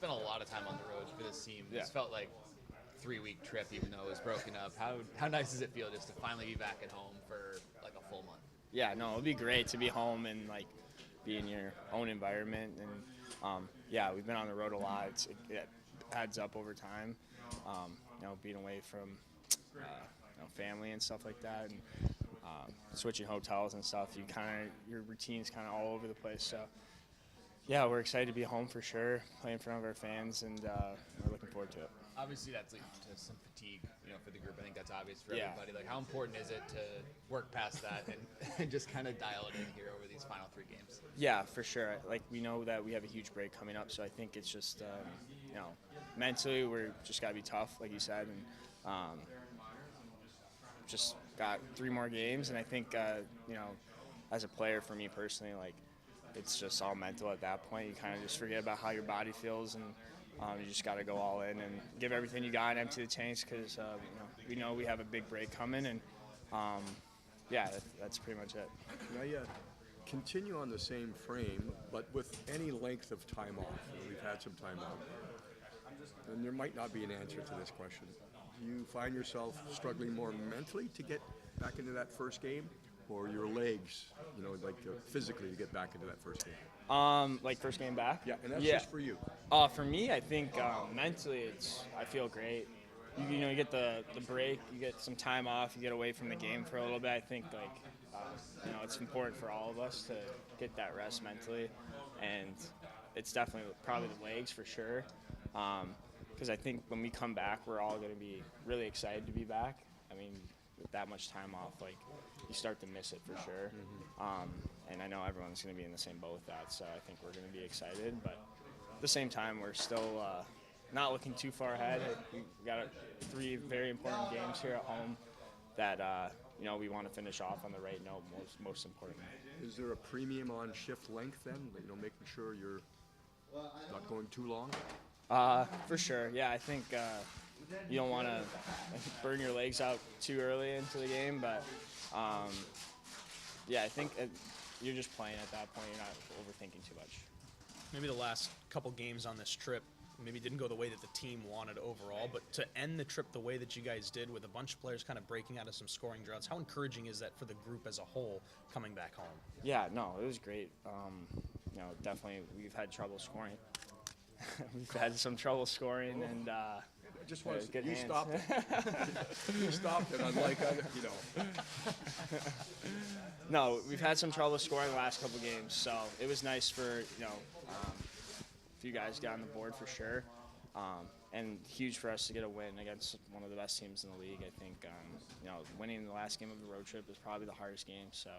spent a lot of time on the road for this team. Yeah. It's felt like 3-week trip, even though it was broken up. How nice does it feel just to finally be back at home for like a full month? Yeah, no, it'll be great to be home and like be in your own environment. And yeah, we've been on the road a lot. It adds up over time. Being away from family and stuff like that, and switching hotels and stuff, your routine's kind of all over the place. So yeah, we're excited to be home for sure, play in front of our fans, and we're looking forward to it. Obviously, that's leading to some fatigue, for the group. I think that's obvious for Yeah. everybody. Like, how important is it to work past that and just kind of dial it in here over these final 3 games? Yeah, for sure. Like, we know that we have a huge break coming up, so I think it's just, mentally we're just got to be tough, like you said, and just got 3 more games. And I think, as a player, for me personally, like, it's just all mental at that point. You kind of just forget about how your body feels, and you just got to go all in and give everything you got and empty the tanks, because we know we have a big break coming, and that's pretty much it. Now, continue on the same frame, but with any length of time off. We've had some time off, and there might not be an answer to this question. Do you find yourself struggling more mentally to get back into that first game, or your legs, physically to get back into that first game? Like first game back? Yeah, and that's just for you. For me, I think mentally, I feel great. You get the break, you get some time off, you get away from the game for a little bit. I think it's important for all of us to get that rest mentally, and it's definitely probably the legs for sure. Because I think when we come back, we're all going to be really excited to be back. I mean, with that much time off, like, you start to miss it for sure. And I know everyone's going to be in the same boat with that, so I think we're going to be excited. But at the same time, we're still not looking too far ahead. We got 3 very important games here at home that we want to finish off on the right note, most importantly. Is there a premium on shift length then? Making sure you're not going too long? For sure, yeah. I think you don't want to burn your legs out too early into the game, but I think you're just playing at that point. You're not overthinking too much. Maybe the last couple games on this trip maybe didn't go the way that the team wanted overall, but to end the trip the way that you guys did, with a bunch of players kind of breaking out of some scoring droughts, how encouraging is that for the group as a whole coming back home? Yeah, no, it was great. Definitely we've had trouble scoring. We've had some trouble scoring, and I just want to good you hands. stopped it. You stopped it, unlike other, No, we've had some trouble scoring the last couple games, so it was nice for a few guys got on the board for sure, and huge for us to get a win against one of the best teams in the league. I think winning the last game of the road trip was probably the hardest game, so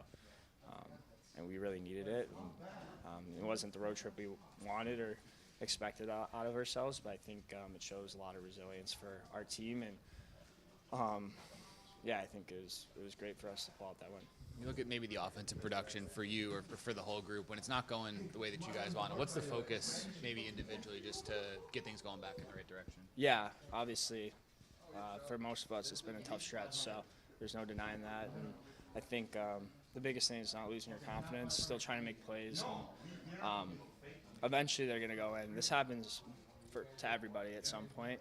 and we really needed it. And, it wasn't the road trip we wanted or expected out of ourselves, but I think it shows a lot of resilience for our team, and I think it was great for us to pull out that win. You look at maybe the offensive production for you or for the whole group when it's not going the way that you guys want. What's the focus maybe individually just to get things going back in the right direction? Yeah, obviously for most of us it's been a tough stretch, so there's no denying that. And I think the biggest thing is not losing your confidence, still trying to make plays. And, eventually they're going to go in. This happens to everybody at some point,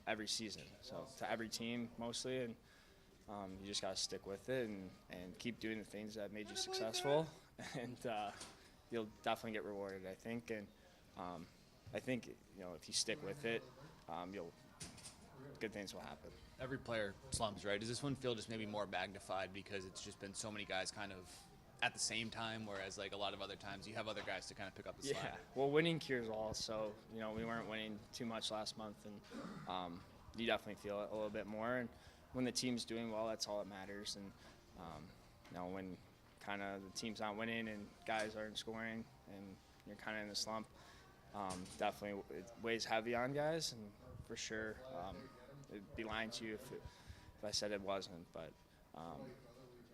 every season. So to every team mostly, and you just got to stick with it and keep doing the things that made you successful, and you'll definitely get rewarded, I think. And I think if you stick with it, good things will happen. Every player slumps, right? Does this one feel just maybe more magnified because it's just been so many guys kind of at the same time, whereas like a lot of other times you have other guys to kind of pick up the slack? Yeah, well, winning cures all, so we weren't winning too much last month, and you definitely feel it a little bit more. And when the team's doing well, that's all that matters. And when kind of the team's not winning and guys aren't scoring and you're kind of in a slump, definitely it weighs heavy on guys, and for sure it'd be lying to you if I said it wasn't. But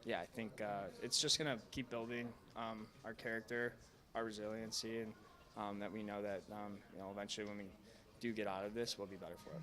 I think it's just going to keep building our character, our resiliency, and that we know that eventually when we do get out of this, we'll be better for it.